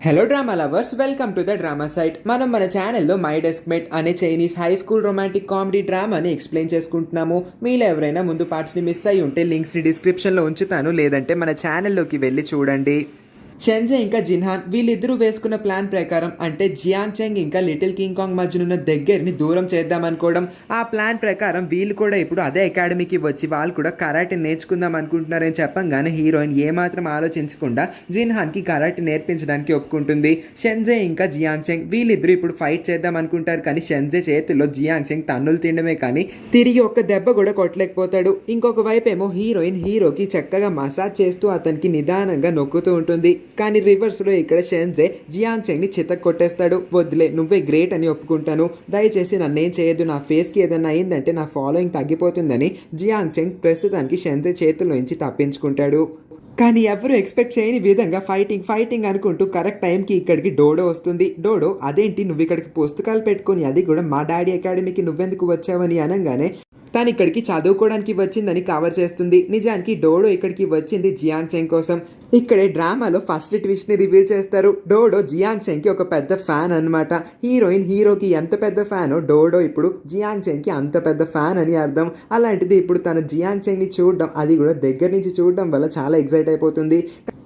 Hello drama lovers, welcome to the drama site. మనం మన ఛానల్లో మై డెస్క్ మేట్ అనే Chinese high school romantic comedy డ్రామాని explain చేసుకుంటున్నాము. మీలో ఎవరైనా ముందు పార్ట్స్ని మిస్ అయ్యి ఉంటే లింక్స్ని డిస్క్రిప్షన్లో ఉంచుతాను, లేదంటే మన ఛానల్లోకి వెళ్ళి చూడండి. షెన్జే ఇంకా జిన్హాన్ వీళ్ళిద్దరూ వేసుకున్న ప్లాన్ ప్రకారం, అంటే జియాంగ్ చెంగ్ ఇంకా లిటిల్ కింగ్ కాంగ్ మధ్యనున్న దగ్గరని దూరం చేద్దాం అనుకోవడం. ఆ ప్లాన్ ప్రకారం వీళ్ళు కూడా ఇప్పుడు అదే అకాడమీకి వచ్చి వాళ్ళు కూడా కరాటే నేర్చుకుందాం అనుకుంటున్నారని చెప్పంగానే హీరోయిన్ ఏమాత్రం ఆలోచించకుండా జిన్హాన్కి కరాటే నేర్పించడానికి ఒప్పుకుంటుంది. షెన్జే ఇంకా జియాంగ్ చెంగ్ వీళ్ళిద్దరూ ఇప్పుడు ఫైట్ చేద్దాం అనుకుంటారు, కానీ షెన్జే చేతుల్లో జియాంగ్ చెంగ్ తన్నులు తినడమే కానీ తిరిగి ఒక్క దెబ్బ కూడా కొట్టలేకపోతాడు. ఇంకొక వైపు ఏమో హీరోయిన్ హీరోకి చక్కగా మసాజ్ చేస్తూ అతనికి నిదానంగా నొక్కుతూ ఉంటుంది. కానీ రివర్స్లో ఇక్కడ షెన్జే జియాంగ్ చెంగ్ని చితక్ కొట్టేస్తాడు. వద్దులే, నువ్వే గ్రేట్ అని ఒప్పుకుంటాను, దయచేసి నన్నేం చేయొద్దు, నా ఫేస్కి ఏదైనా అయిందంటే నా ఫాలోయింగ్ తగ్గిపోతుందని జియాంగ్ చెంగ్ ప్రస్తుతానికి షెన్జే చేతుల్లోంచి తప్పించుకుంటాడు. కానీ ఎవరు ఎక్స్పెక్ట్ చేయని విధంగా ఫైటింగ్ అనుకుంటూ కరెక్ట్ టైంకి ఇక్కడికి డోడో వస్తుంది. డోడో, అదేంటి నువ్వు ఇక్కడికి పుస్తకాలు పెట్టుకొని, అది కూడా మా డాడీ అకాడమీకి నువ్వెందుకు వచ్చావని అనగానే తను ఇక్కడికి చదువుకోవడానికి వచ్చిందని కవర్ చేస్తుంది. నిజానికి డోడో ఇక్కడికి వచ్చింది జియాంగ్ చెంగ్ కోసం. ఇక్కడే డ్రామాలో ఫస్ట్ ట్విస్ట్ని రివీల్ చేస్తారు. డోడో జియాంగ్ చెంగ్కి ఒక పెద్ద ఫ్యాన్ అనమాట. హీరోయిన్ హీరోకి ఎంత పెద్ద ఫ్యానో డోడో ఇప్పుడు జియాంగ్ చెంగ్కి అంత పెద్ద ఫ్యాన్ అని అర్థం. అలాంటిది ఇప్పుడు తన జియాంగ్ చెంగ్ని చూడడం, అది కూడా దగ్గర నుంచి చూడడం వల్ల చాలా ఎక్సైట్ అయిపోతుంది.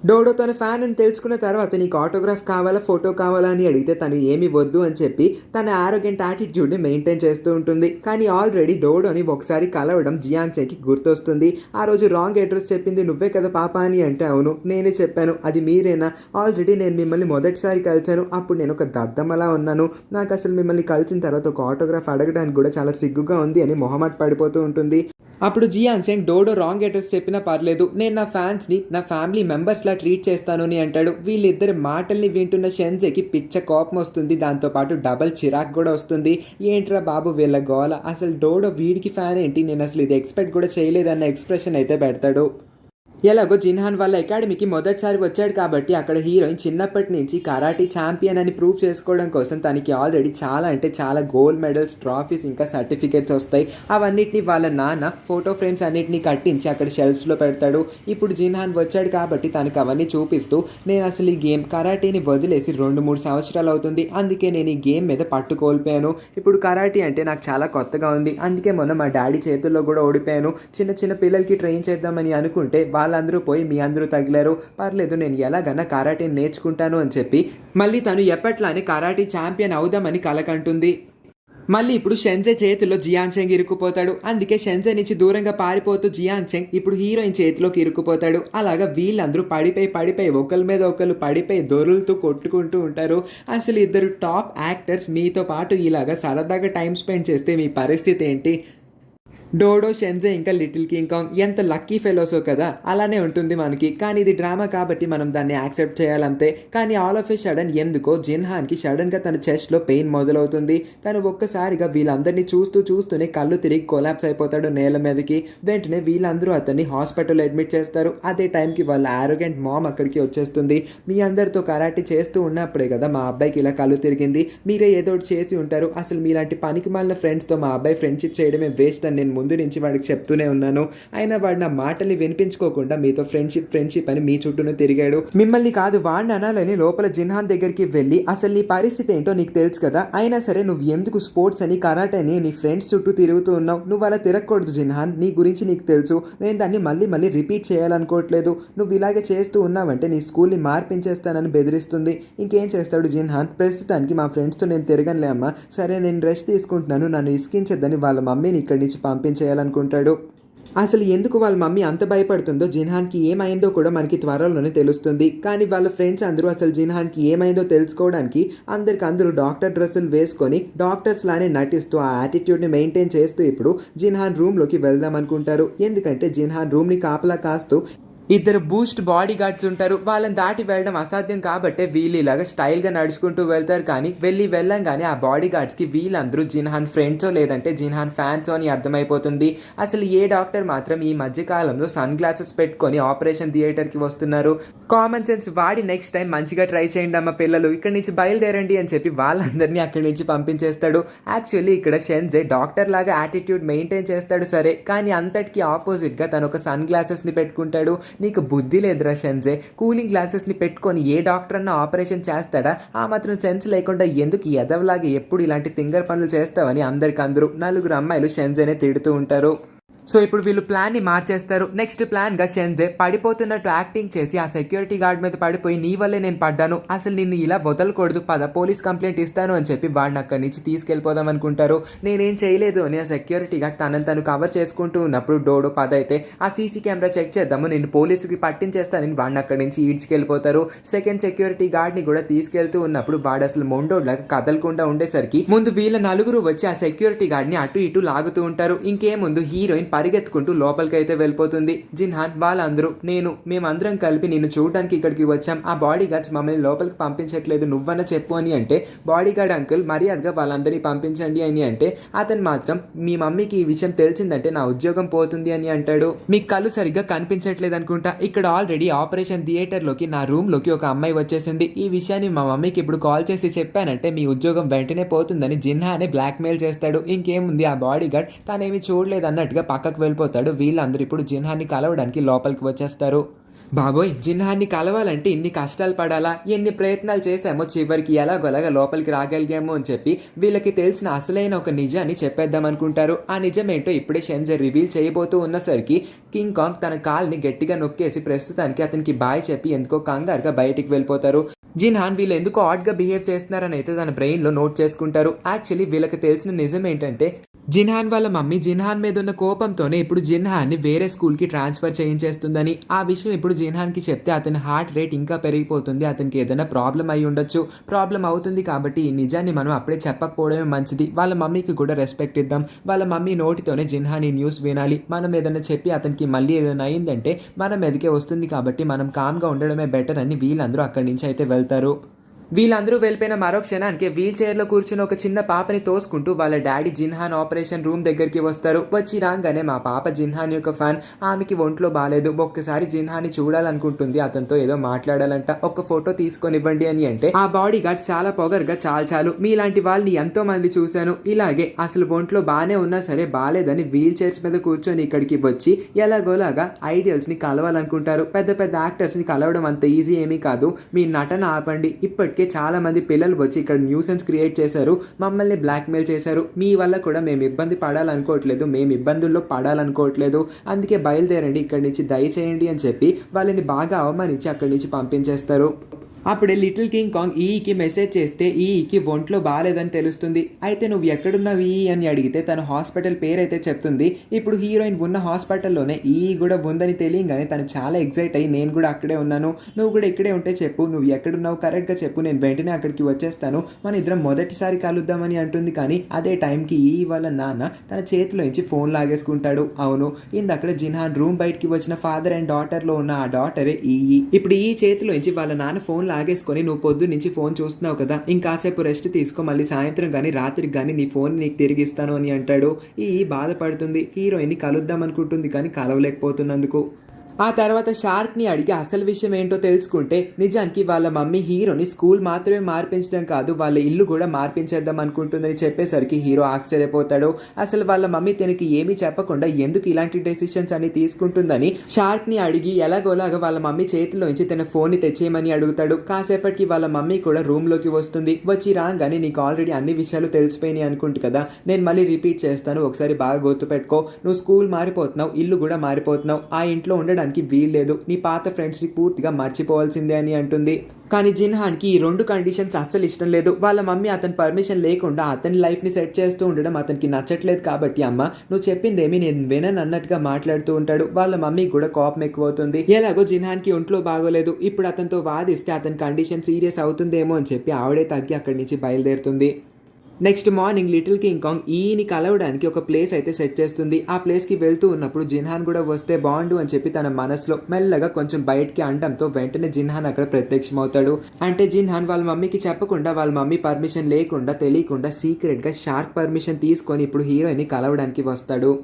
డోడో తన ఫ్యాన్ అని తెలుసుకున్న తర్వాత నీకు ఆటోగ్రాఫ్ కావాలా, ఫోటో కావాలా అని అడిగితే తను ఏమి వద్దు అని చెప్పి తన ఆరోగెంట్ యాటిట్యూడ్ని మెయింటైన్ చేస్తూ ఉంటుంది. కానీ ఆల్రెడీ డోడోని ఒకసారి కలవడం జియాంగ్ చెంగ్కి గుర్తొస్తుంది. ఆ రోజు రాంగ్ అడ్రస్ చెప్పింది నువ్వే కదా పాప అని అంటే, అవును నేనే చెప్పాను, అది మీరేనా? ఆల్రెడీ నేను మిమ్మల్ని మొదటిసారి కలిశాను, అప్పుడు నేను ఒక దద్దమ్మలా ఉన్నాను, నాకు అసలు మిమ్మల్ని కలిసిన తర్వాత ఒక ఆటోగ్రాఫ్ అడగడానికి కూడా చాలా సిగ్గుగా ఉంది అని మొహమాట పడిపోతూ ఉంటుంది. అప్పుడు జియాంగ్ చెంగ్ డోడో రాంగ్ అడ్రస్ చెప్పినా పర్లేదు, నేను నా ఫ్యాన్స్ని నా ఫ్యామిలీ మెంబర్స్లా ట్రీట్ చేస్తాను అని అంటాడు. వీళ్ళిద్దరి మాటల్ని వింటున్న షెన్జేకి పిచ్చ కోపం వస్తుంది, దాంతోపాటు డబల్ చిరాక్ కూడా వస్తుంది. ఏంట్రా బాబు వీళ్ళ గోల, అసలు డోడో వీడికి ఫ్యాన్ ఏంటి, నేను అసలు ఇది ఎక్స్పెక్ట్ కూడా చేయలేదన్న ఎక్స్ప్రెషన్ అయితే పెడతాడు. ఎలాగో జిన్హాన్ వాళ్ళ అకాడమీకి మొదటిసారి వచ్చాడు కాబట్టి అక్కడ హీరోయిన్ చిన్నప్పటి నుంచి కరాటీ ఛాంపియన్ అని ప్రూవ్ చేసుకోవడం కోసం తనకి ఆల్రెడీ చాలా గోల్డ్ మెడల్స్, ట్రాఫీస్ ఇంకా సర్టిఫికేట్స్ వస్తాయి. అవన్నిటిని వాళ్ళ నాన్న ఫోటో ఫ్రేమ్స్ అన్నిటిని కట్టించి అక్కడ షెల్ఫ్స్లో పెడతాడు. ఇప్పుడు జిన్హాన్ వచ్చాడు కాబట్టి తనకు అవన్నీ చూపిస్తూ, నేను అసలు ఈ గేమ్ కరాటీని వదిలేసి 2-3 సంవత్సరాలు అవుతుంది, అందుకే నేను ఈ గేమ్ మీద పట్టు కోల్పోయాను. ఇప్పుడు కరాటీ అంటే నాకు చాలా కొత్తగా ఉంది, అందుకే మొన్న మా డాడీ చేతుల్లో కూడా ఓడిపోయాను. చిన్న పిల్లలకి ట్రైన్ చేద్దామని అనుకుంటే వాళ్ళందరూ పోయి మీ అందరూ తగిలారు, పర్లేదు నేను ఎలాగన్నా కరాటే నేర్చుకుంటాను అని చెప్పి మళ్ళీ తను ఎప్పట్లానే కరాటే ఛాంపియన్ అవుదామని కలకంటుంది. మళ్ళీ ఇప్పుడు షెన్జే చేతిలో జియాంగ్ చెంగ్ ఇరుక్కుపోతాడు. అందుకే షెన్జే నుంచి దూరంగా పారిపోతూ జియాంగ్ చెంగ్ ఇప్పుడు హీరోయిన్ చేతిలోకి ఇరుక్కుపోతాడు. అలాగా వీళ్ళందరూ పడిపోయి ఒకరి మీద ఒకరు పడిపోయి దొరులుతూ కొట్టుకుంటూ ఉంటారు. అసలు ఇద్దరు టాప్ యాక్టర్స్ మీతో పాటు ఇలాగా సరదాగా టైం స్పెండ్ చేస్తే మీ పరిస్థితి ఏంటి? డోడో, షెన్జే ఇంకా లిటిల్ కింగ్ కాంగ్ ఎంత లక్కీ ఫెలోసో కదా, అలానే ఉంటుంది మనకి. కానీ ఇది డ్రామా కాబట్టి మనం దాన్ని యాక్సెప్ట్ చేయాలంతే. కానీ ఆల్ ఆఫ్ ఏ సడన్ ఎందుకో జిన్హాన్కి సడన్గా తన చెస్ట్లో పెయిన్ మొదలవుతుంది. తను ఒక్కసారిగా వీళ్ళందరినీ చూస్తూనే కళ్ళు తిరిగి కొలాప్స్ అయిపోతాడు నేల మీదకి. వెంటనే వీళ్ళందరూ అతన్ని హాస్పిటల్ అడ్మిట్ చేస్తారు. అదే టైంకి వాళ్ళ ఆరోగెంట్ మామ్ అక్కడికి వచ్చేస్తుంది. మీ అందరితో కరాటే చేస్తూ ఉన్నప్పుడే కదా మా అబ్బాయికి ఇలా కళ్ళు తిరిగింది, మీరే ఏదో ఒకటి చేసి ఉంటారు, అసలు మీలాంటి పనికి మాలిన ఫ్రెండ్స్తో మా అబ్బాయి ఫ్రెండ్షిప్ చేయడమే వేస్ట్ అని నేను ముందు నుంచి వాడికి చెప్తూనే ఉన్నాను. అయినా వాడు నా మాటల్ని వినిపించుకోకుండా మీతో ఫ్రెండ్షిప్ అని మీ చుట్టూనే తిరిగాడు. మిమ్మల్ని కాదు వాడిని అనాలని లోపల జిన్హాన్ దగ్గరికి వెళ్ళి, అసలు నీ పరిస్థితి ఏంటో నీకు తెలుసు కదా, అయినా సరే నువ్వు ఎందుకు స్పోర్ట్స్ అని కరాటే అని నీ ఫ్రెండ్స్ చుట్టూ తిరుగుతూ ఉన్నావు, నువ్వు అలా తిరగకూడదు జిన్హాన్, నీ గురించి నీకు తెలుసు, నేను దాన్ని మళ్ళీ రిపీట్ చేయాలనుకోవట్లేదు, నువ్వు ఇలాగే చేస్తూ ఉన్నావంటే నీ స్కూల్ని మార్పించేస్తానని బెదిరిస్తుంది. ఇంకేం చేస్తాడు జిన్హాన్, ప్రస్తుతానికి మా ఫ్రెండ్స్తో నేను తిరగనులే అమ్మా, సరే నేను రెస్ట్ తీసుకుంటున్నాను, నన్ను ఇసుకించద్దని వాళ్ళ మమ్మీని ఇక్కడి నుంచి పంపించేయాలనుకుంటాడు. అసలు ఎందుకు వాళ్ళ మమ్మీ అంత భయపడుతుందో, జిన్హాన్కి ఏమైందో కూడా మనకి త్వరలోనే తెలుస్తుంది. కానీ వాళ్ళ ఫ్రెండ్స్ అందరూ అసలు జిన్హాన్కి ఏమైందో తెలుసుకోవడానికి అందరూ డాక్టర్ డ్రెస్సులు వేసుకొని డాక్టర్స్ లానే నటిస్తూ ఆ యాటిట్యూడ్ని మెయింటైన్ చేస్తూ ఇప్పుడు జిన్హాన్ రూమ్లోకి వెళ్దాం అనుకుంటారు. ఎందుకంటే జిన్హాన్ రూమ్ని కాపలా కాస్తూ ఇద్దరు బూస్ట్ బాడీ గార్డ్స్ ఉంటారు. వాళ్ళని దాటి వెళ్ళడం అసాధ్యం కాబట్టి వీళ్ళు ఇలాగా స్టైల్గా నడుచుకుంటూ వెళ్తారు. కానీ వెళ్ళంగానే ఆ బాడీ గార్డ్స్కి వీళ్ళందరూ జిన్హాన్ ఫ్రెండ్సో లేదంటే జిన్హాన్ ఫ్యాన్సో అని అర్థమైపోతుంది. అసలు ఏ డాక్టర్ మాత్రం ఈ మధ్యకాలంలో సన్ గ్లాసెస్ పెట్టుకొని ఆపరేషన్ థియేటర్కి వస్తున్నారు? కామన్ సెన్స్ వాడి నెక్స్ట్ టైం మంచిగా ట్రై చేయండి అమ్మ పిల్లలు, ఇక్కడి నుంచి బయలుదేరండి అని చెప్పి వాళ్ళందరినీ అక్కడి నుంచి పంపించేస్తాడు. యాక్చువల్లీ ఇక్కడ షెన్జే డాక్టర్ లాగా యాటిట్యూడ్ మెయింటైన్ చేస్తాడు సరే, కానీ అంతటికి ఆపోజిట్గా తను ఒక సన్ గ్లాసెస్ని పెట్టుకుంటాడు. నీకు బుద్ధి లేదురా షెన్జే, కూలింగ్ గ్లాసెస్ని పెట్టుకొని ఏ డాక్టర్ అన్న ఆపరేషన్ చేస్తాడా? ఆ మాత్రం సెన్స్ లేకుండా ఎందుకు ఎదవలాగా ఎప్పుడు ఇలాంటి తింగర్ పనులు చేస్తావని అందరికందరూ నలుగురు అమ్మాయిలు షెన్జేనే తిడుతూ ఉంటారు. సో ఇప్పుడు వీళ్ళు ప్లాన్ని మార్చేస్తారు. నెక్స్ట్ ప్లాన్గా షెన్జే పడిపోతున్నట్టు యాక్టింగ్ చేసి ఆ సెక్యూరిటీ గార్డ్ మీద పడిపోయి నీ వల్లే నేను పడ్డాను, అసలు నిన్ను ఇలా వదలకూడదు, పద పోలీస్ కంప్లైంట్ ఇస్తాను అని చెప్పి వాడిని అక్కడి నుంచి తీసుకెళ్ళిపోదాం అనుకుంటారు. నేనేం చేయలేదు అని ఆ సెక్యూరిటీ గార్డ్ తను కవర్ చేసుకుంటూ ఉన్నప్పుడు డోడో పద అయితే ఆ సీసీ కెమెరా చెక్ చేద్దాము, నేను పోలీసుకి పట్టించేస్తానని వాడిని అక్కడి నుంచి ఈడ్చుకెళ్ళిపోతారు. సెకండ్ సెక్యూరిటీ గార్డ్ని కూడా తీసుకెళ్తూ ఉన్నప్పుడు వాడు అసలు మొండోడ్లాగా కదలకుండా ఉండేసరికి ముందు వీళ్ళ నలుగురు వచ్చి ఆ సెక్యూరిటీ గార్డ్ని అటు ఇటు లాగుతూ ఉంటారు. ఇంకేముందు హీరోయిన్ పరిగెత్తుకుంటూ లోపలికి అయితే వెళ్ళిపోతుంది. జిన్హాన్ వాళ్ళందరూ మేమందరం కలిపి నిన్ను చూడడానికి ఇక్కడికి వచ్చాం, ఆ బాడీ గార్డ్స్ మమ్మల్ని లోపలికి పంపించట్లేదు, నువ్వన్న చెప్పు అని అంటే బాడీ గార్డ్ అంకుల్ మర్యాదగా వాళ్ళందరినీ పంపించండి అని అంటే అతను మాత్రం మీ మమ్మీకి ఈ విషయం తెలిసిందంటే నా ఉద్యోగం పోతుంది అని అంటాడు. మీకు కళ్ళు సరిగ్గా కనిపించట్లేదు అనుకుంటా, ఇక్కడ ఆల్రెడీ ఆపరేషన్ థియేటర్లోకి నా రూమ్లోకి ఒక అమ్మాయి వచ్చేసింది, ఈ విషయాన్ని మా మమ్మీకి ఇప్పుడు కాల్ చేసి చెప్పానంటే మీ ఉద్యోగం వెంటనే పోతుందని జిన్హానే బ్లాక్మెయిల్ చేస్తాడు. ఇంకేముంది ఆ బాడీ గార్డ్ తనేమి చూడలేదు అన్నట్టుగా పక్కకు వెళ్ళిపోతాడు. వీళ్ళందరూ ఇప్పుడు జిన్హాన్ని కలవడానికి లోపలికి వచ్చేస్తారు. బాబోయ్, జిన్హాన్ని కలవాలంటే ఇన్ని కష్టాలు పడాలా, ఎన్ని ప్రయత్నాలు చేశామో చివరికి ఎలాగోలాగా లోపలికి రాగలిగాము అని చెప్పి వీళ్ళకి తెలిసిన అసలైన ఒక నిజాన్ని చెప్పేద్దాం అనుకుంటారు. ఆ నిజమేంటో ఇప్పుడే షెన్జే రివీల్ చేయబోతూ ఉన్నసరికి కింగ్ కాంగ్ తన కాల్ని గట్టిగా నొక్కేసి ప్రస్తుతానికి అతనికి బాయ్ చెప్పి ఎందుకో కంగారుగా బయటికి వెళ్ళిపోతారు. జిన్హాన్ వీళ్ళు ఎందుకో ఆడ్గా బిహేవ్ చేస్తున్నారని అయితే తన బ్రెయిన్లో నోట్ చేసుకుంటారు. యాక్చువల్లీ వీళ్ళకి తెలిసిన నిజం ఏంటంటే జిన్హాన్ వాళ్ళ మమ్మీ జిన్హాన్ మీద ఉన్న కోపంతోనే ఇప్పుడు జిన్హాన్ని వేరే స్కూల్కి ట్రాన్స్ఫర్ చేయించేస్తుందని. ఆ విషయం ఇప్పుడు జిన్హాన్కి చెప్తే అతని హార్ట్ రేట్ ఇంకా పెరిగిపోతుంది, అతనికి ఏదైనా ప్రాబ్లం అయి ఉండొచ్చు. ప్రాబ్లం అవుతుంది కాబట్టి ఈ నిజాన్ని మనం అప్పుడే చెప్పకపోవడమే మంచిది. వాళ్ళ మమ్మీకి కూడా రెస్పెక్ట్ ఇద్దాం, వాళ్ళ మమ్మీ నోటితోనే జిన్హాన్ ఈ న్యూస్ వినాలి. మనం ఏదైనా చెప్పి అతనికి మళ్ళీ ఏదైనా అయిందంటే మనం ఎదికే వస్తుంది కాబట్టి మనం కామ్గా ఉండడమే బెటర్ అని వీళ్ళందరూ అక్కడి నుంచి అయితే వెళ్తారు. వీళ్ళందరూ వెళ్ళిపోయిన మరో క్షణానికి వీల్ చైర్లో కూర్చుని ఒక చిన్న పాపని తోసుకుంటూ వాళ్ళ డాడీ జిన్హాన్ ఆపరేషన్ రూమ్ దగ్గరికి వస్తారు. వచ్చి రాగానే మా పాప జిన్హాన్ యొక్క ఫ్యాన్, ఆమెకి ఒంట్లో బాగాలేదు, ఒక్కసారి జిన్హాన్ని చూడాలనుకుంటుంది, అతనితో ఏదో మాట్లాడాలంట, ఒక ఫోటో తీసుకొని ఇవ్వండి అని అంటే ఆ బాడీ గార్డ్ చాలా పొగరుగా చాలు మీలాంటి వాళ్ళని ఎంతో మంది చూశాను, ఇలాగే అసలు ఒంట్లో బాగానే ఉన్నా సరే బాగాలేదని వీల్ చైర్స్ మీద కూర్చొని ఇక్కడికి వచ్చి ఎలాగోలాగా ఐడియల్స్ని కలవాలనుకుంటారు. పెద్ద పెద్ద యాక్టర్స్ని కలవడం అంత ఈజీ ఏమీ కాదు, మీ నటన ఆపండి. ఇప్పటికే చాలా మంది పిల్లలు వచ్చి ఇక్కడ న్యూసెన్స్ క్రియేట్ చేశారు, మమ్మల్ని బ్లాక్మెయిల్ చేశారు, మీ వల్ల కూడా మేము ఇబ్బంది పడాలనుకోవట్లేదు, మేము ఇబ్బందుల్లో పడాలనుకోవట్లేదు, అందుకే బయలుదేరండి ఇక్కడి నుంచి దయచేయండి అని చెప్పి వాళ్ళని బాగా అవమానించి అక్కడి నుంచి పంపించేస్తారు. అప్పుడే లిటిల్ కింగ్ కాంగ్ ఈకి మెసేజ్ చేస్తే ఈకి ఒంట్లో బాగాలేదని తెలుస్తుంది. అయితే నువ్వు ఎక్కడున్నావు ఈ అని అడిగితే తన హాస్పిటల్ పేరైతే చెప్తుంది. ఇప్పుడు హీరోయిన్ ఉన్న హాస్పిటల్లోనే ఈ కూడా ఉందని తెలియగానే తను చాలా ఎగ్జైట్ అయ్యి నేను కూడా అక్కడే ఉన్నాను, నువ్వు కూడా ఇక్కడే ఉంటే చెప్పు, నువ్వు ఎక్కడున్నావు కరెక్ట్గా చెప్పు, నేను వెంటనే అక్కడికి వచ్చేస్తాను, మన ఇద్దరం మొదటిసారి కలుద్దామని అంటుంది. కానీ అదే టైంకి ఈ వాళ్ళ నాన్న తన చేతిలోంచి ఫోన్ లాగేసుకుంటాడు. అవును, ఇందక్కడ జిన్హాన్ రూమ్ బయటికి వచ్చిన ఫాదర్ అండ్ డాటర్లో ఉన్న ఆ డాటరే ఈ. ఇప్పుడు ఈ చేతిలోంచి వాళ్ళ నాన్న ఫోన్ లాగేసుకొని నువ్వు పొద్దు నుంచి ఫోన్ చూస్తున్నావు కదా, ఇంకాసేపు రెస్ట్ తీసుకో, మళ్ళీ సాయంత్రం కానీ రాత్రికి కానీ నీ ఫోన్ నీకు తిరిగి ఇస్తాను అని అంటాడు. ఈ బాధపడుతుంది, హీరోయిన్ని కలుద్దాం అనుకుంటుంది కానీ కలవలేకపోతున్నందుకు. ఆ తర్వాత షార్క్ని అడిగి అసలు విషయం ఏంటో తెలుసుకుంటే నిజానికి వాళ్ళ మమ్మీ హీరోని స్కూల్ మాత్రమే మార్పించడం కాదు వాళ్ళ ఇల్లు కూడా మార్పించేద్దాం అనుకుంటుందని చెప్పేసరికి హీరో ఆశ్చర్యపోతాడు. అసలు వాళ్ళ మమ్మీ తనకి ఏమీ చెప్పకుండా ఎందుకు ఇలాంటి డెసిషన్స్ అని తీసుకుంటుందని షార్క్ని అడిగి ఎలాగోలాగా వాళ్ళ మమ్మీ చేతిలోంచి తన ఫోన్ని తెచ్చేయమని అడుగుతాడు. కాసేపటికి వాళ్ళ మమ్మీ కూడా రూమ్లోకి వస్తుంది. వచ్చి రాగానే నీకు ఆల్రెడీ అన్ని విషయాలు తెలిసిపోయినాయి అనుకుంటు కదా, నేను మళ్ళీ రిపీట్ చేస్తాను, ఒకసారి బాగా గుర్తుపెట్టుకో, నువ్వు స్కూల్ మారిపోతున్నావు, ఇల్లు కూడా మారిపోతున్నావు, ఆ ఇంట్లో ఉండడానికి వీల్లేదు, నీ పాత ఫ్రెండ్స్ని పూర్తిగా మర్చిపోవాల్సిందే అని అంటుంది. కానీ జిన్హాన్కి ఈ రెండు కండిషన్స్ అస్సలు ఇష్టం లేదు. వాళ్ళ మమ్మీ అతని పర్మిషన్ లేకుండా అతని లైఫ్ని సెట్ చేస్తూ ఉండడం అతనికి నచ్చట్లేదు. కాబట్టి అమ్మ నువ్వు చెప్పిందేమి నేను వినను అన్నట్టుగా మాట్లాడుతూ ఉంటాడు. వాళ్ళ మమ్మీ కూడా కోపం ఎక్కువ అవుతుంది. ఎలాగో జిన్హాన్కి ఒంట్లో బాగోలేదు, ఇప్పుడు అతనితో వాదిస్తే అతని కండిషన్ సీరియస్ అవుతుందేమో అని చెప్పి ఆవిడే తగ్గి అక్కడి నుంచి బయలుదేరుతుంది. Next morning little king kong ఈని కలవడానికి ఒక ప్లేస్ అయితే సెట్ చేస్తుంది. ఆ ప్లేస్కి వెళ్తూ ఉన్నప్పుడు జిన్హాన్ కూడా వస్తే బాగుండు అని చెప్పి తన మనసులో మెల్లగా కొంచెం బయటికి అనడంతో వెంటనే జిన్హాన్ అక్కడ ప్రత్యక్షమవుతాడు. అంటే జిన్హాన్ వాళ్ళ మమ్మీకి చెప్పకుండా, వాళ్ళ మమ్మీ పర్మిషన్ లేకుండా, తెలియకుండా సీక్రెట్గా షార్క్ పర్మిషన్ తీసుకొని ఇప్పుడు హీరోయిన్ని కలవడానికి వస్తాడు.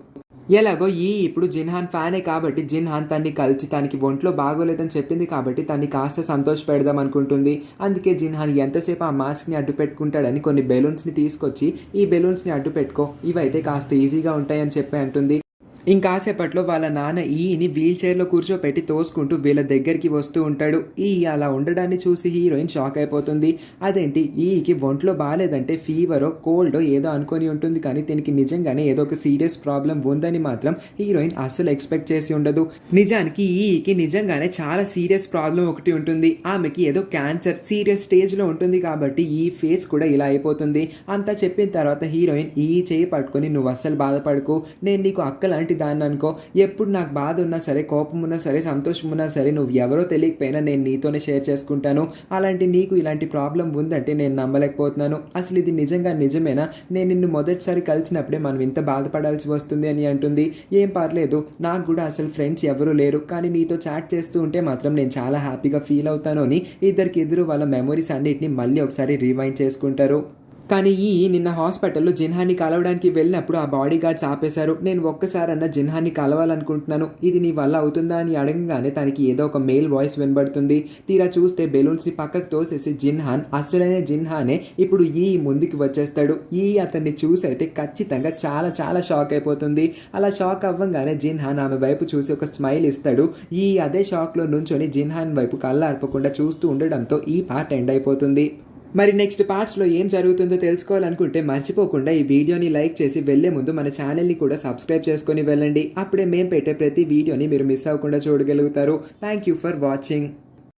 ఎలాగో ఇప్పుడు జిన్హాన్ ఫ్యానే కాబట్టి జిన్హాన్ తన్ని కలిసి తనకి ఒంట్లో బాగోలేదని చెప్పింది కాబట్టి తన్ని కాస్త సంతోష పెడదాం అనుకుంటుంది. అందుకే జిన్హాన్ ఎంతసేపు ఆ మాస్క్ని అడ్డు పెట్టుకుంటాడని కొన్ని బెలూన్స్ని తీసుకొచ్చి ఈ బెలూన్స్ని అడ్డు పెట్టుకో, ఇవైతే కాస్త ఈజీగా ఉంటాయని చెప్పి అంటుంది. ఇంకాసేపట్లో వాళ్ళ నాన్న ఈని వీల్ చైర్లో కూర్చోపెట్టి తోసుకుంటూ వీళ్ళ దగ్గరికి వస్తూ ఉంటాడు. ఈ అలా ఉండడాన్ని చూసి హీరోయిన్ షాక్ అయిపోతుంది. అదేంటి ఈకి ఒంట్లో బాగాలేదంటే ఫీవరో కోల్డో ఏదో అనుకొని ఉంటుంది, కానీ దీనికి నిజంగానే ఏదో ఒక సీరియస్ ప్రాబ్లం ఉందని మాత్రం హీరోయిన్ అస్సలు ఎక్స్పెక్ట్ చేసి ఉండదు. నిజానికి ఈకి నిజంగానే చాలా సీరియస్ ప్రాబ్లం ఒకటి ఉంటుంది. ఆమెకి ఏదో క్యాన్సర్ సీరియస్ స్టేజ్లో ఉంటుంది కాబట్టి ఈ ఫేస్ కూడా ఇలా అయిపోతుంది. అంతా చెప్పిన తర్వాత హీరోయిన్ ఈ చేయి పట్టుకొని నువ్వు అస్సలు బాధపడకు, నేను నీకు అక్క లాంటి దాన్ని అనుకో, ఎప్పుడు నాకు బాధ ఉన్నా సరే, కోపం ఉన్నా సరే, సంతోషం ఉన్నా సరే, నువ్వు ఎవరో తెలియకపోయినా నేను నీతోనే షేర్ చేసుకుంటాను. అలాంటి నీకు ఇలాంటి ప్రాబ్లం ఉందంటే నేను నమ్మలేకపోతున్నాను. అసలు ఇది నిజంగా నిజమేనా? నేను నిన్ను మొదటిసారి కలిసినప్పుడే మనం ఇంత బాధపడాల్సి వస్తుంది అని అంటుంది. ఏం పర్లేదు, నాకు కూడా అసలు ఫ్రెండ్స్ ఎవరూ లేరు, కానీ నీతో చాట్ చేస్తూ ఉంటే మాత్రం నేను చాలా హ్యాపీగా ఫీల్ అవుతాను అని ఇద్దరు వాళ్ళ మెమరీస్ అన్నిటిని మళ్ళీ ఒకసారి రివైండ్ చేసుకుంటారు. కానీ నిన్న హాస్పిటల్లో జిన్హాన్ని కలవడానికి వెళ్ళినప్పుడు ఆ బాడీ గార్డ్స్ ఆపేశారు. నేను ఒక్కసారన్నా జిన్హాన్ని కలవాలనుకుంటున్నాను, ఇది నీ వల్ల అవుతుందా అని అడగగానే తనకి ఏదో ఒక మేల్ వాయిస్ వినబడుతుంది. తీరా చూస్తే బెలూన్స్ని పక్కకు తోసేసి జిన్హాన్, అసలైన జిన్హానే ఇప్పుడు ముందుకి వచ్చేస్తాడు. అతన్ని చూసి అయితే ఖచ్చితంగా చాలా చాలా షాక్ అయిపోతుంది. అలా షాక్ అవ్వగానే జిన్హాన్ ఆమె వైపు చూసి ఒక స్మైల్ ఇస్తాడు. అదే షాక్లో నుంచొని జిన్హాన్ వైపు కళ్ళార్పకుండా చూస్తూ ఉండడంతో ఈ పార్ట్ ఎండ్ అయిపోతుంది. మరి నెక్స్ట్ పార్ట్స్లో ఏం జరుగుతుందో తెలుసుకోవాలనుకుంటే మర్చిపోకుండా ఈ వీడియోని లైక్ చేసి వెళ్ళే ముందు మన ఛానల్ని కూడా సబ్స్క్రైబ్ చేసుకొని వెళ్ళండి. అప్పుడే మేము పెట్టే ప్రతి వీడియోని మీరు మిస్ అవ్వకుండా చూడగలుగుతారు. Thank you for watching.